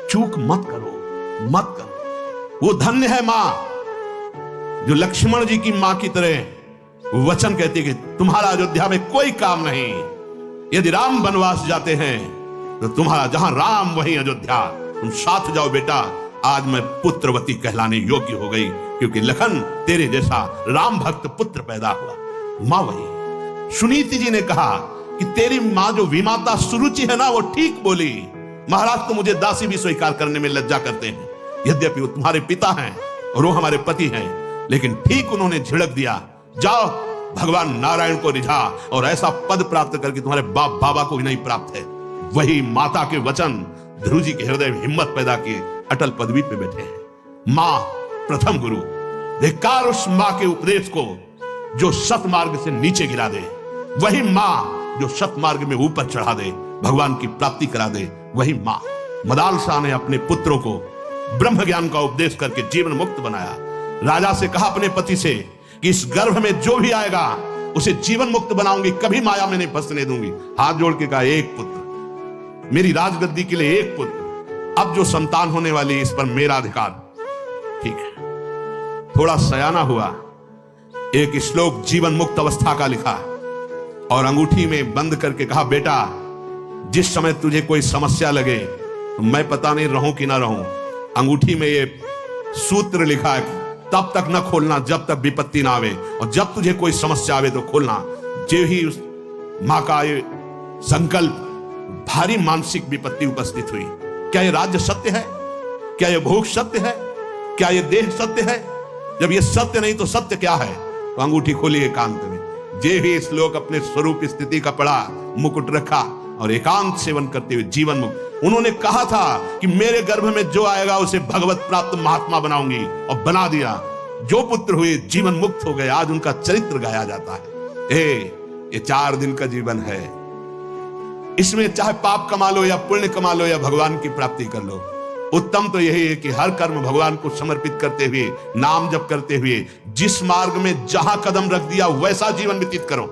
चूक मत करो, मत करो। वो धन्य है मां जो लक्ष्मण जी की मां की तरह वचन कहती है कि तुम्हारा अयोध्या में कोई काम नहीं, यदि राम वनवास जाते हैं तो तुम्हारा जहां राम वहीं अयोध्या, तुम साथ जाओ बेटा। आज मैं पुत्रवती कहलाने योग्य हो गई, क्योंकि लखन तेरे जैसा राम भक्त पुत्र पैदा हुआ। मां वही। सुनीति जी ने कहा कि तेरी मां जो विमाता सुरुचि है ना, वो ठीक बोली। महाराज तो मुझे दासी भी स्वीकार करने में लज्जा करते हैं, यद्यपि वो तुम्हारे पिता हैं और वो हमारे पति हैं, लेकिन ठीक उन्होंने झिड़क दिया, जाओ भगवान नारायण को रिझा और ऐसा पद प्राप्त करके तुम्हारे बाप बाबा को भी नहीं प्राप्त है। वही माता के वचन ध्रुव जी के हृदय में हिम्मत पैदा किए, अटल पदवी पे बैठे हैं। मां प्रथम गुरु। धिक्कार उस मां के उपदेश को जो सतमार्ग से नीचे गिरा दे, वही मां जो सतमार्ग में ऊपर चढ़ा दे, भगवान की प्राप्ति करा दे, वही मां। मदाल शाह ने अपने पुत्रों को ब्रह्म ज्ञान का उपदेश करके जीवन मुक्त बनाया। राजा से कहा अपने पति से कि इस गर्भ में जो भी आएगा उसे जीवन मुक्त बनाऊंगी, कभी माया में नहीं फंसने दूंगी। हाथ जोड़ के कहा, एक पुत्र, मेरी राजगद्दी के लिए एक पुत्र। अब जो संतान होने वाली, इस पर मेरा अधिकार। ठीक है। थोड़ा सयाना हुआ, एक श्लोक जीवन मुक्त अवस्था का लिखा और अंगूठी में बंद करके कहा, बेटा जिस समय तुझे कोई समस्या लगे तो मैं पता नहीं रहूं कि ना रहूं, अंगूठी में ये सूत्र लिखा है, तब तक न खोलना जब तक विपत्ति ना आवे, और जब तुझे कोई समस्या आवे तो खोलना। जो ही उस मां का ये संकल्प, भारी मानसिक विपत्ति उपस्थित हुई। क्या ये राज्य सत्य है? क्या ये भोग सत्य है? क्या ये देह सत्य है? जब ये सत्य नहीं तो सत्य क्या है? तो अंगूठी खोली एकांत में। जे ही इस लोग अपने स्वरूप स्थिति का पड़ा, मुकुट रखा और एकांत सेवन करते हुए जीवन मुक्त। उन्होंने कहा था कि मेरे गर्भ में जो आएगा उसे भगवत प्राप्त महात्मा बनाऊंगी, और बना दिया। जो पुत्र हुए जीवन मुक्त हो गए। आज उनका चरित्र गाया जाता है। ये 4 दिन का जीवन है, इसमें चाहे पाप कमा लो या पुण्य कमा लो या भगवान की प्राप्ति कर लो, उत्तम तो यही है कि हर कर्म भगवान को समर्पित करते हुए, नाम जप करते हुए, जिस मार्ग में जहां कदम रख दिया वैसा जीवन व्यतीत करो।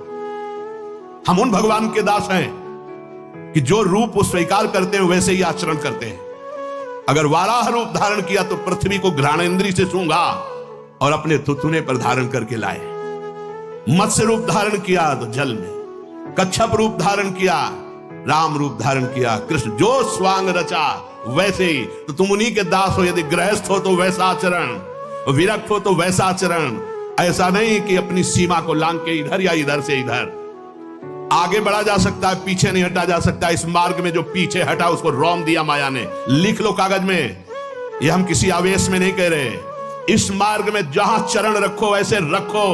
हम उन भगवान के दास हैं कि जो रूप वो स्वीकार करते हैं वैसे ही आचरण करते हैं। अगर वाराह रूप धारण किया तो पृथ्वी को घ्राणेन्द्रिय से सूंघा और अपने थुथुने पर धारण करके लाए। मत्स्य रूप धारण किया तो जल में, कच्छप रूप धारण किया, राम रूप धारण किया, कृष्ण जो स्वांग रचा वैसे ही। तो तुम उन्हीं के दास हो। यदि गृहस्थ हो तो वैसा आचरण, विरक्त हो तो वैसा आचरण। ऐसा नहीं कि अपनी सीमा को लांग के इधर या इधर से इधर। आगे बढ़ा जा सकता है, पीछे नहीं हटा जा सकता। इस मार्ग में जो पीछे हटा उसको रोम दिया माया ने। लिख लो कागज में, ये हम किसी आवेश में नहीं कह रहे। इस मार्ग में जहां चरण रखो वैसे रखो,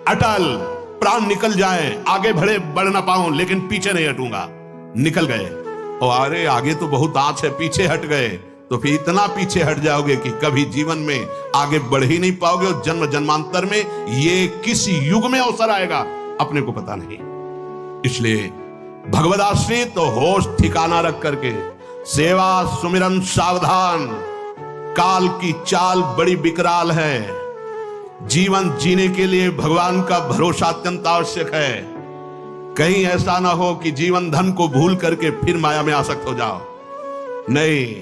अटल। प्राण निकल जाए, आगे बढ़ ना पाऊं, लेकिन पीछे नहीं हटूंगा। निकल गए और अरे आगे तो बहुत आंच है, पीछे हट गए तो फिर इतना पीछे हट जाओगे कि कभी जीवन में आगे बढ़ ही नहीं पाओगे। और जन्म जन्मांतर में ये किस युग में अवसर आएगा अपने को पता नहीं। इसलिए भगवद आश्रित तो होश ठिकाना रख करके सेवा सुमिरन सावधान। काल की चाल बड़ी विकराल है। जीवन जीने के लिए भगवान का भरोसा अत्यंत आवश्यक है। कहीं ऐसा ना हो कि जीवन धन को भूल करके फिर माया में आसक्त हो जाओ। नहीं,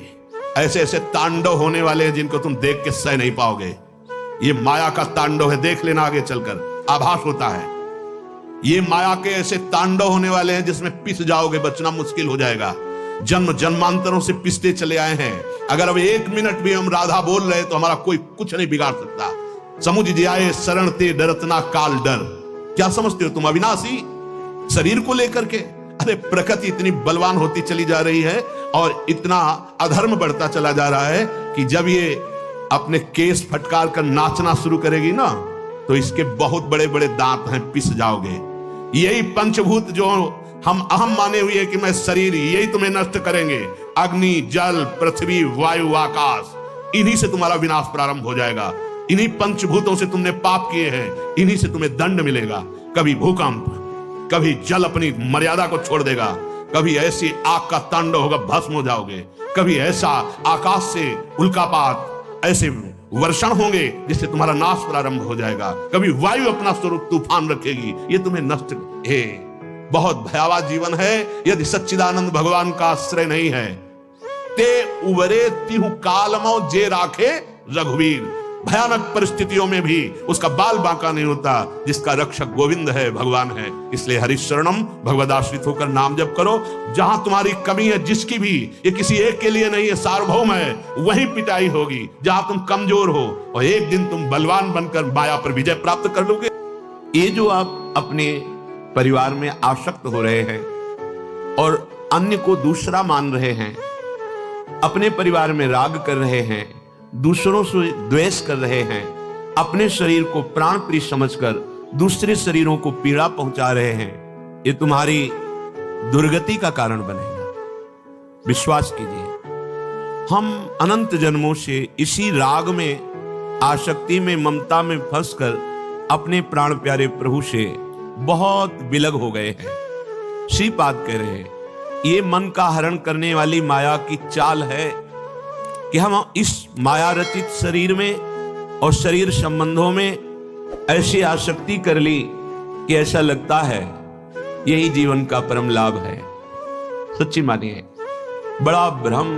ऐसे ऐसे तांडव होने वाले हैं जिनको तुम देख के सह नहीं पाओगे। ये माया का तांडव है, देख लेना आगे चलकर, आभास होता है। ये माया के ऐसे तांडव होने वाले हैं जिसमें पिस जाओगे, बचना मुश्किल हो जाएगा। जन्म जन्मांतरों से पिसते चले आए हैं। अगर अब 1 मिनट भी हम राधा बोल रहे तो हमारा कोई कुछ नहीं बिगाड़ सकता। समुझ जाए शरण ते डरतना काल डर। क्या समझते हो तुम अविनाशी शरीर को लेकर के? अरे प्रकृति इतनी बलवान होती चली जा रही है और इतना अधर्म बढ़ता चला जा रहा है कि जब ये अपने केस फटकार कर नाचना शुरू करेगी ना, तो इसके बहुत बड़े बड़े दांत हैं, पिस जाओगे। यही पंचभूत जो हम अहम माने हुए है कि मैं शरीर, यही तुम्हें नष्ट करेंगे। अग्नि, जल, पृथ्वी, वायु, आकाश, इन्हीं से तुम्हारा विनाश प्रारंभ हो जाएगा। इन्हीं पंचभूतों से तुमने पाप किए हैं, इन्हीं से तुम्हें दंड मिलेगा। कभी भूकंप, कभी जल अपनी मर्यादा को छोड़ देगा, कभी ऐसी आग का तांडव होगा, भस्म हो जाओगे। कभी ऐसा आकाश से उल्कापात, ऐसे वर्षण होंगे जिससे तुम्हारा नाश प्रारंभ हो जाएगा। कभी वायु अपना स्वरूप तूफान रखेगी, ये तुम्हें नष्ट है। बहुत भयावह जीवन है यदि सच्चिदानंद भगवान का आश्रय नहीं है। ते उबरे तिहु कालमो जे राखे रघुवीर। भयानक परिस्थितियों में भी उसका बाल बांका नहीं होता, जिसका रक्षक गोविंद है, भगवान है। इसलिए हरिशरणम, भगवदाश्रित होकर नाम जप करो। जहां तुम्हारी कमी है, जिसकी भी, ये किसी एक के लिए नहीं है, सार्वभौम है, वहीं पिटाई होगी। जहां तुम कमजोर हो, और एक दिन तुम बलवान बनकर माया पर विजय प्राप्त कर लोगे। ये जो आप अपने परिवार में आसक्त हो रहे हैं और अन्य को दूसरा मान रहे हैं, अपने परिवार में राग कर रहे हैं, दूसरों से द्वेष कर रहे हैं, अपने शरीर को प्राण प्रिय समझकर दूसरे शरीरों को पीड़ा पहुंचा रहे हैं, ये तुम्हारी दुर्गति का कारण बनेगा। विश्वास कीजिए, हम अनंत जन्मों से इसी राग में, आसक्ति में, ममता में फंसकर अपने प्राण प्यारे प्रभु से बहुत विलग हो गए हैं। श्रीपाद कह रहे हैं, ये मन का हरण करने वाली माया की चाल है कि हम इस माया रचित शरीर में और शरीर संबंधों में ऐसी आसक्ति कर ली कि ऐसा लगता है यही जीवन का परम लाभ है। सच्ची मानिए, बड़ा भ्रम,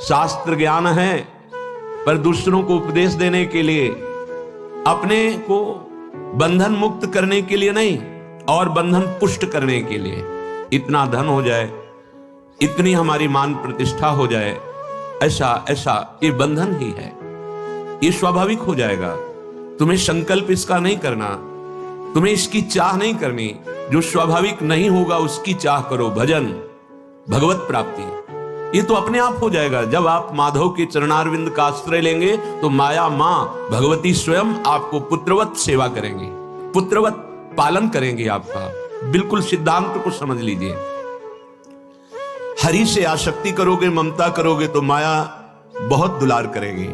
शास्त्र ज्ञान है, पर दूसरों को उपदेश देने के लिए, अपने को बंधन मुक्त करने के लिए नहीं, और बंधन पुष्ट करने के लिए। इतना धन हो जाए, इतनी हमारी मान प्रतिष्ठा हो जाए, ऐसा ऐसा ये बंधन ही है। ये स्वाभाविक हो जाएगा। तुम्हें संकल्प इसका नहीं करना, तुम्हें इसकी चाह नहीं करनी। जो स्वाभाविक नहीं होगा उसकी चाह करो। भजन, भगवत प्राप्ति, ये तो अपने आप हो जाएगा। जब आप माधव के चरणारविंद का आश्रय लेंगे तो माया मां भगवती स्वयं आपको पुत्रवत सेवा करेंगी, पुत्रवत पालन करेंगे आपका। बिल्कुल सिद्धांत को समझ लीजिए। हरि से आसक्ति करोगे, ममता करोगे तो माया बहुत दुलार करेगी,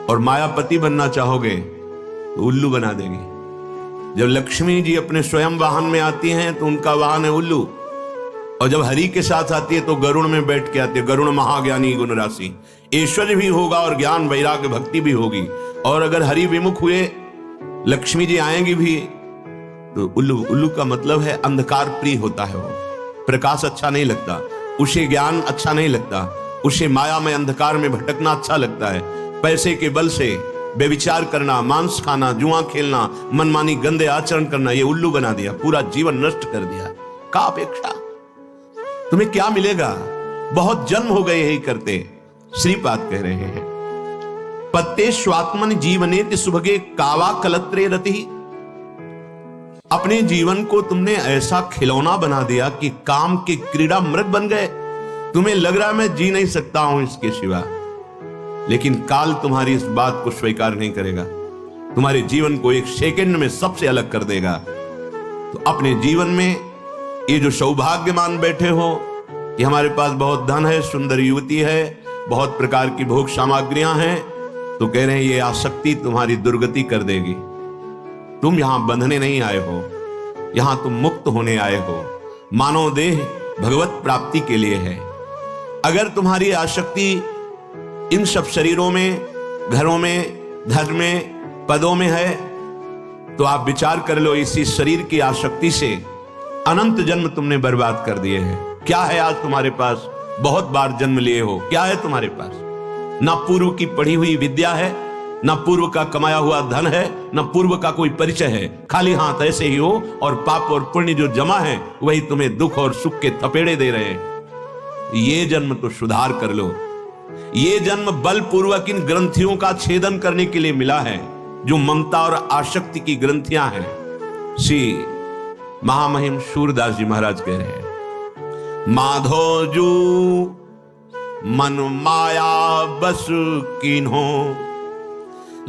और मायापति बनना चाहोगे तो उल्लू बना देगी। जब लक्ष्मी जी अपने स्वयं वाहन में आती हैं तो उनका वाहन है उल्लू, और जब हरि के साथ आती है तो गरुड़ में बैठ के आती है। गरुड़ महाज्ञानी गुण राशि, ऐश्वर्य भी होगा और ज्ञान वैराग्य भक्ति भी होगी। और अगर हरि विमुख हुए, लक्ष्मी जी आएंगी भी तो उल्लू। उल्लू का मतलब है अंधकार प्रिय होता है। वो प्रकाश अच्छा नहीं लगता उसे, ज्ञान अच्छा नहीं लगता उसे, माया में अंधकार में भटकना अच्छा लगता है। पैसे के बल से बेविचार करना, मांस खाना, जुआ खेलना, मनमानी गंदे आचरण करना, ये उल्लू बना दिया, पूरा जीवन नष्ट कर दिया। का अपेक्षा तुम्हें क्या मिलेगा? बहुत जन्म हो गए यही करते। श्रीपाद कह रहे हैं, पत्ते स्वात्मन जीवने सुभगे कावा कलत्रे रति। अपने जीवन को तुमने ऐसा खिलौना बना दिया कि काम के क्रीड़ा मृग बन गए। तुम्हें लग रहा मैं जी नहीं सकता हूं इसके सिवा, लेकिन काल तुम्हारी इस बात को स्वीकार नहीं करेगा। तुम्हारे जीवन को एक सेकंड में सबसे अलग कर देगा। तो अपने जीवन में ये जो सौभाग्यमान बैठे हो कि हमारे पास बहुत धन है, सुंदर युवती है, बहुत प्रकार की भोग सामग्रियां हैं, तो कह रहे हैं ये आसक्ति तुम्हारी दुर्गति कर देगी। तुम यहां बंधने नहीं आए हो, यहां तुम मुक्त होने आए हो। मानव देह भगवत प्राप्ति के लिए है। अगर तुम्हारी आसक्ति इन सब शरीरों में, घरों में, धन में, पदों में है, तो आप विचार कर लो, इसी शरीर की आसक्ति से अनंत जन्म तुमने बर्बाद कर दिए हैं। क्या है आज तुम्हारे पास? बहुत बार जन्म लिए हो, क्या है तुम्हारे पास? ना पूर्व की पढ़ी हुई विद्या है, ना पूर्व का कमाया हुआ धन है, ना पूर्व का कोई परिचय है। खाली हाथ ऐसे ही हो, और पाप और पुण्य जो जमा है वही तुम्हें दुख और सुख के थपेड़े दे रहे हैं। ये जन्म तो सुधार कर लो। ये जन्म बलपूर्वक इन ग्रंथियों का छेदन करने के लिए मिला है, जो ममता और आसक्ति की ग्रंथियां हैं। श्री महामहिम सूरदास जी महाराज कह रहे हैं, माधो जू मन माया बस कीन्हो,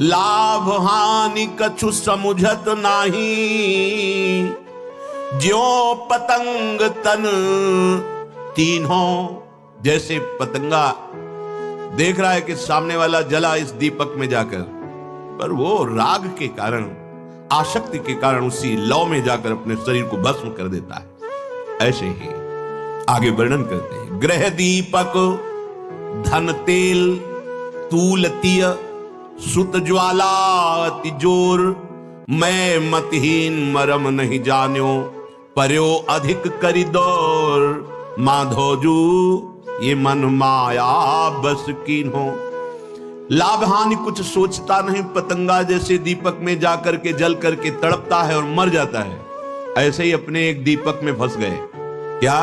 लाभ हानि कछु समुझत नाही, ज्यों पतंग तन तीनों। जैसे पतंगा देख रहा है कि सामने वाला जला इस दीपक में जाकर, पर वो राग के कारण, आसक्ति के कारण उसी लौ में जाकर अपने शरीर को भस्म कर देता है। ऐसे ही आगे वर्णन करते हैं, ग्रह दीपक धन तेल तूल तिय, सुत ज्वाला अति जोर, मैं मतहीन मरम नहीं जान्यो, पर्यो अधिक करी दौर। माधोजू ये मन माया बस कीन्हो। लाभ हानि कुछ सोचता नहीं, पतंगा जैसे दीपक में जाकर के जल करके तड़पता है और मर जाता है, ऐसे ही अपने एक दीपक में फंस गए। क्या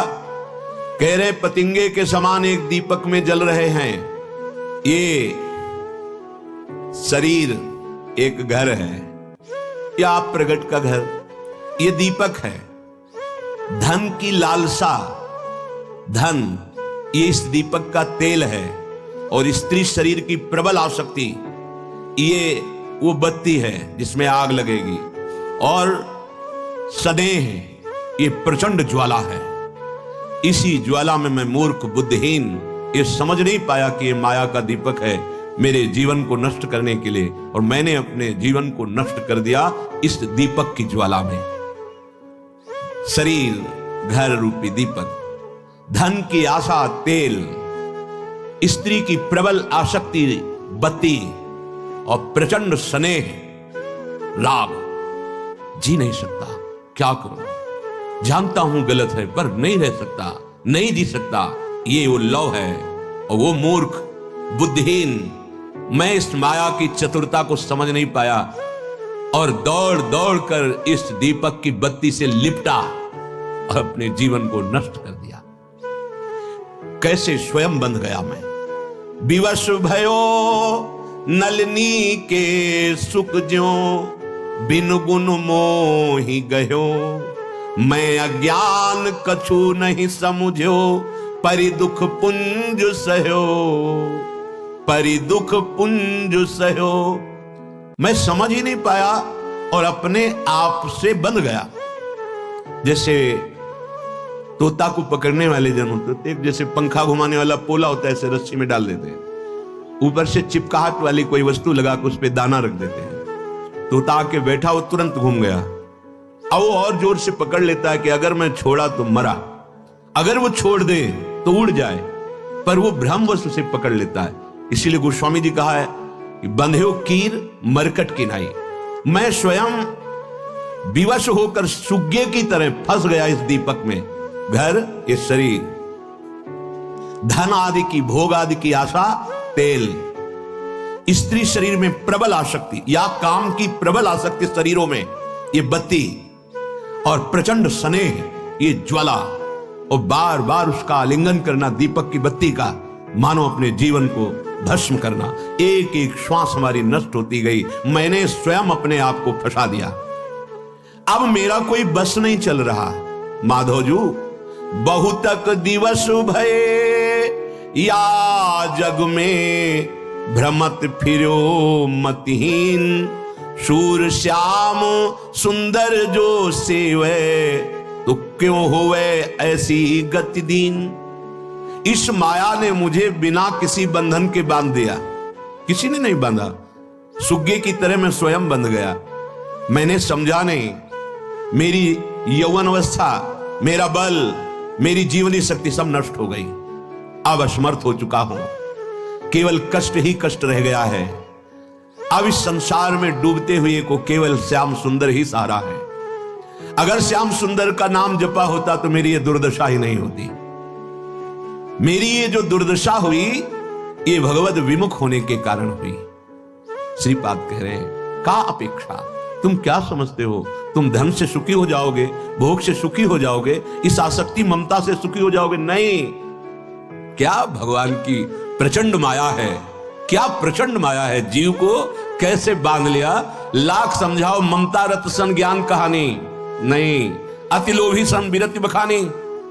कह रहे? पतंगे के समान एक दीपक में जल रहे हैं। ये शरीर एक घर है, या आप प्रगट का घर, ये दीपक है। धन की लालसा, धन ये इस दीपक का तेल है, और स्त्री शरीर की प्रबल आसक्ति ये वो बत्ती है जिसमें आग लगेगी, और स्नेह ये प्रचंड ज्वाला है। इसी ज्वाला में मैं मूर्ख बुद्धिहीन ये समझ नहीं पाया कि ये माया का दीपक है मेरे जीवन को नष्ट करने के लिए, और मैंने अपने जीवन को नष्ट कर दिया इस दीपक की ज्वाला में। शरीर घर रूपी दीपक, धन की आशा तेल, स्त्री की प्रबल आसक्ति बत्ती, और प्रचंड स्नेह राग। जी नहीं सकता, क्या करूं? जानता हूं गलत है, पर नहीं रह सकता, नहीं जी सकता। ये वो लव है, और वो मूर्ख बुद्धिहीन मैं इस माया की चतुरता को समझ नहीं पाया, और दौड़ दौड़ कर इस दीपक की बत्ती से लिपटा और अपने जीवन को नष्ट कर दिया। कैसे स्वयं बंध गया मैं। विवश भयो नलिनी के सुख ज्यों, बिन गुण मोहि गयो। मैं अज्ञान कछु नहीं समझो, परि दुख पुंज सहयो, परि दुख पुंज सहयो। मैं समझ ही नहीं पाया और अपने आप से बंध गया। जैसे तोता को पकड़ने वाले जन होते थे, जैसे पंखा घुमाने वाला पोला होता है, ऐसे रस्सी में डाल देते हैं, ऊपर से चिपकाहट वाली कोई वस्तु लगा के उस पर दाना रख देते हैं। तोता आके बैठा, वो तुरंत घूम गया। अब वो और जोर से पकड़ लेता है कि अगर मैं छोड़ा तो मरा, अगर वो छोड़ दे तो उड़ जाए, पर वो भ्रमवश उसे पकड़ लेता है। इसीलिए गोस्वामी जी कहा है कि बंध्यो कीर मरकट की नाई। मैं स्वयं विवश होकर सुग्गे की तरह फंस गया इस दीपक में। घर, ये शरीर, धन आदि की, भोग आदि की आशा, तेल, स्त्री शरीर में प्रबल आसक्ति या काम की प्रबल आसक्ति शरीरों में, ये बत्ती, और प्रचंड स्नेह, ये ज्वाला, और बार बार उसका आलिंगन करना दीपक की बत्ती का, मानो अपने जीवन को भस्म करना। एक एक श्वास हमारी नष्ट होती गई। मैंने स्वयं अपने आप को फंसा दिया। अब मेरा कोई बस नहीं चल रहा। माधवजू बहुतक दिवस भये, या जग में भ्रमत फिरो मतिहीन। शूर श्याम सुंदर जो सेवे, तो क्यों होवे ऐसी गति दीन। इस माया ने मुझे बिना किसी बंधन के बांध दिया, किसी ने नहीं बांधा। सुग्गे की तरह मैं स्वयं बंध गया। मैंने समझा नहीं। मेरी यौवन अवस्था, मेरा बल, मेरी जीवनी शक्ति सब नष्ट हो गई। अब असमर्थ हो चुका हूं, केवल कष्ट ही कष्ट रह गया है। अब इस संसार में डूबते हुए को केवल श्याम सुंदर ही सहारा है। अगर श्याम सुंदर का नाम जपा होता तो मेरी ये दुर्दशा ही नहीं होती। मेरी ये जो दुर्दशा हुई, ये भगवत विमुख होने के कारण हुई। श्रीपाद कह रहे हैं, का अपेक्षा, तुम क्या समझते हो? तुम धन से सुखी हो जाओगे, भोग से सुखी हो जाओगे, इस आसक्ति ममता से सुखी हो जाओगे? नहीं। क्या भगवान की प्रचंड माया है, क्या प्रचंड माया है। जीव को कैसे बांध लिया। लाख समझाओ ममता रत सन ज्ञान कहानी नहीं, अति लोभी सन विरति बखानी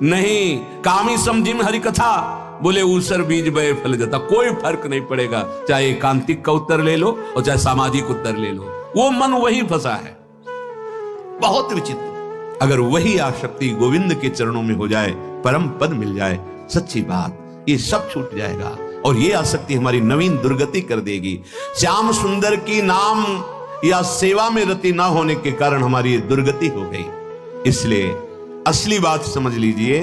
नहीं, कामी सम जिम हरि कथा, बोले ऊसर बीज बे फल जाता। कोई फर्क नहीं पड़ेगा, चाहे एकांतिक का उत्तर ले लो और चाहे सामाजिक उत्तर ले लो, वो मन वही फंसा है। बहुत विचित्र। अगर वही आसक्ति गोविंद के चरणों में हो जाए, परम पद मिल जाए, सच्ची बात, ये सब छूट जाएगा और ये आसक्ति हमारी नवीन दुर्गति कर देगी। श्याम सुंदर की नाम या सेवा में रति ना होने के कारण हमारी दुर्गति हो गई। इसलिए असली बात समझ लीजिए,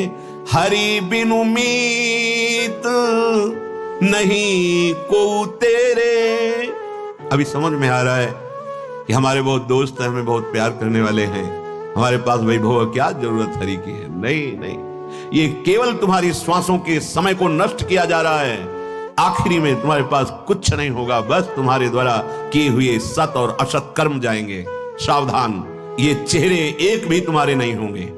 हरि बिनु मीत नहीं को तेरे। अभी समझ में आ रहा है कि हमारे बहुत दोस्त हैं, हमें बहुत प्यार करने वाले हैं, हमारे पास वैभव, क्या जरूरत हरि की है। नहीं नहीं, ये केवल तुम्हारी श्वासों के समय को नष्ट किया जा रहा है। आखिरी में तुम्हारे पास कुछ नहीं होगा, बस तुम्हारे द्वारा किए हुए सत और असत कर्म जाएंगे। सावधान, ये चेहरे एक भी तुम्हारे नहीं होंगे,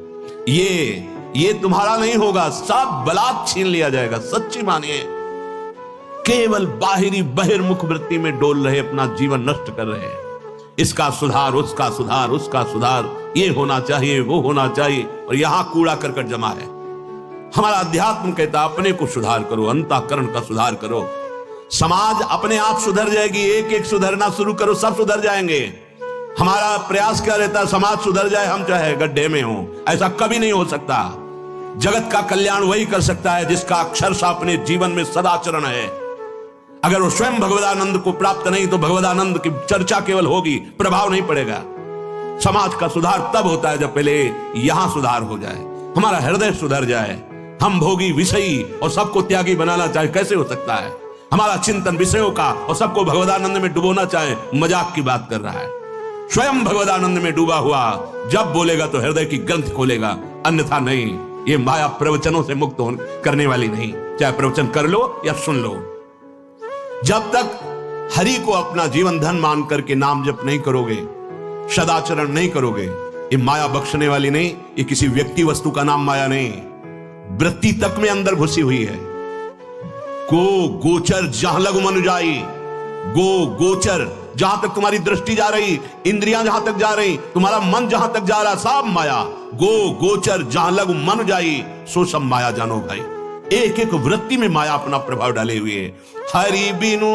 ये तुम्हारा नहीं होगा, सब बलात् छीन लिया जाएगा। सच्ची मानिए, केवल बाहरी बहिर्मुख वृत्ति में डोल रहे, अपना जीवन नष्ट कर रहे हैं। इसका सुधार, उसका सुधार, उसका सुधार, ये होना चाहिए, वो होना चाहिए, और यहां कूड़ा करकट जमा है। हमारा अध्यात्म कहता अपने को सुधार करो, अंतःकरण का सुधार करो। समाज अपने आप सुधर जाएगी, एक एक सुधरना शुरू करो, सब सुधर जाएंगे। हमारा प्रयास क्या रहता है, समाज सुधर जाए, हम चाहे गड्ढे में हो, ऐसा कभी नहीं हो सकता। जगत का कल्याण वही कर सकता है जिसका अक्षरशः अपने जीवन में सदाचरण है। अगर वो स्वयं भगवदानंद को प्राप्त नहीं तो भगवदानंद की चर्चा केवल होगी, प्रभाव नहीं पड़ेगा। समाज का सुधार तब होता है जब पहले यहां सुधार हो जाए, हमारा हृदय सुधर जाए। हम भोगी विषयी और सबको त्यागी बनाना चाहे, कैसे हो सकता है? हमारा चिंतन विषयों का और सबको भगवदानंद में डुबोना चाहे, मजाक की बात कर रहा है। स्वयं भगवदानंद में डूबा हुआ जब बोलेगा तो हृदय की ग्रंथ खोलेगा, अन्यथा नहीं। ये माया प्रवचनों से मुक्त करने वाली नहीं, चाहे प्रवचन कर लो या सुन लो। जब तक हरि को अपना जीवन धन मान करके नाम जप नहीं करोगे, सदाचरण नहीं करोगे, ये माया बख्शने वाली नहीं। ये किसी व्यक्ति वस्तु का नाम माया नहीं, वृत्ति तक में अंदर घुसी हुई है। गो गोचर जहां लगु मनु जाई, गो गोचर जहां तक तुम्हारी दृष्टि जा रही, इंद्रियां जहां तक जा रही, तुम्हारा मन जहां तक जा रहा, सब माया। गो गोचर जहां लगु मनु जाई, सो सब माया जानो भाई। एक एक वृत्ति में माया अपना प्रभाव डाले हुए है। हरि बिनु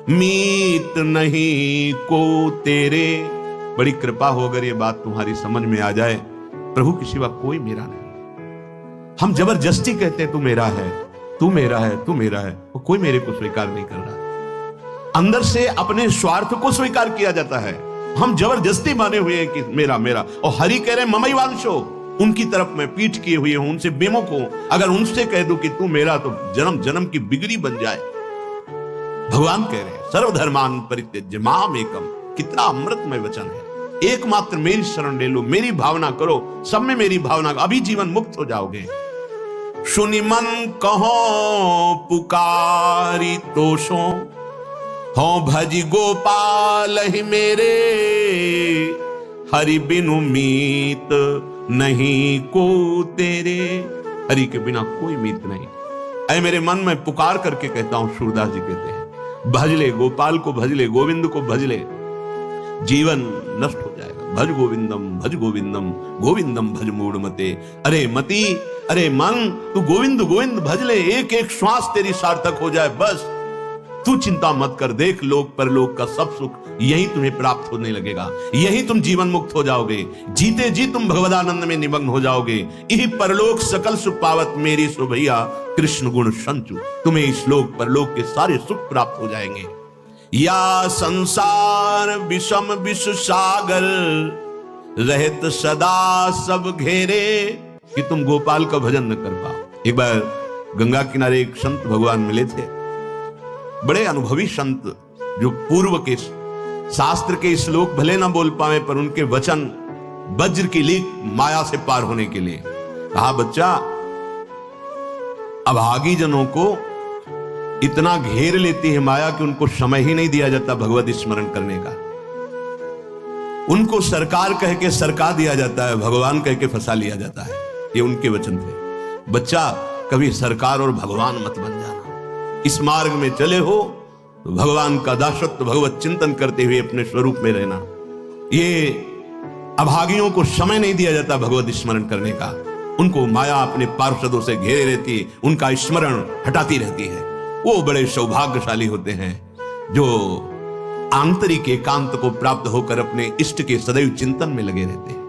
मीत नहीं को तेरे। बड़ी कृपा हो अगर ये बात तुम्हारी समझ में आ जाए, प्रभु के सिवा कोई मेरा नहीं। हम जबरदस्ती कहते हैं तू मेरा है, तू मेरा है, तू मेरा है, वो कोई मेरे को स्वीकार नहीं कर रहा। अंदर से अपने स्वार्थ को स्वीकार किया जाता है। हम जबरदस्ती माने हुए हैं कि मेरा मेरा, और हरि कह रहे ममैवांशो, उनकी तरफ मैं पीठ किए हुए हूं, उनसे विमुख हूं। अगर उनसे कह दूं कि तू मेरा, तो जन्म जन्म की बिगड़ी बन जाए। भगवान कह रहे हैं सर्वधर्मान परित्यज्य माम एकम। कितना अमृतमय वचन है। एकमात्र मेरी शरण ले लो, मेरी भावना करो, सब में मेरी भावना, अभी जीवन मुक्त हो जाओगे। सुनि मन कहो पुकारी तोषो, हो भज गोपाल ही मेरे, हरि बिनु मीत नहीं को तेरे। हरि के बिना कोई मीत नहीं। ऐ मेरे मन में पुकार करके कहता हूं, सूरदास जी कहते हैं, भज ले गोपाल को, भज ले गोविंद को, भज ले, जीवन नष्ट हो जाएगा। भज गोविंदम, भज गोविंदम, गोविंदम भज मूढ़ मते। अरे मती, अरे मन, तू गोविंद गोविंद भज ले, एक एक श्वास तेरी सार्थक हो जाए, बस तू चिंता मत कर। देख लोक परलोक का सब सुख यही तुम्हें प्राप्त होने लगेगा, यही तुम जीवन मुक्त हो जाओगे। जीते जी तुम भगवदानंद में निमग्न हो जाओगे। यही परलोक सकल सुख पावत मेरी सुभैया, कृष्ण गुण संचु। तुम्हें इस लोक परलोक के सारे सुख प्राप्त हो जाएंगे। या संसार विषम विश्व सागर, रहत सदा सब घेरे, कि तुम गोपाल का भजन न कर पाओ। एक बार गंगा किनारे एक संत भगवान मिले थे, बड़े अनुभवी संत, जो पूर्व के शास्त्र के श्लोक भले ना बोल पाए, पर उनके वचन वज्र की लीक माया से पार होने के लिए। कहा, बच्चा, अभागी जनों को इतना घेर लेती है माया कि उनको समय ही नहीं दिया जाता भगवत स्मरण करने का। उनको सरकार कह के सरका दिया जाता है, भगवान कह के फंसा लिया जाता है। ये उनके वचन थे। बच्चा, कभी सरकार और भगवान मत बन जाना। इस मार्ग में चले हो तो भगवान का दासत्व, भगवत चिंतन करते हुए अपने स्वरूप में रहना। ये अभागियों को समय नहीं दिया जाता भगवत स्मरण करने का। उनको माया अपने पार्षदों से घेरे रहती है, उनका स्मरण हटाती रहती है। वो बड़े सौभाग्यशाली होते हैं जो आंतरिक एकांत को प्राप्त होकर अपने इष्ट के सदैव चिंतन में लगे रहते हैं।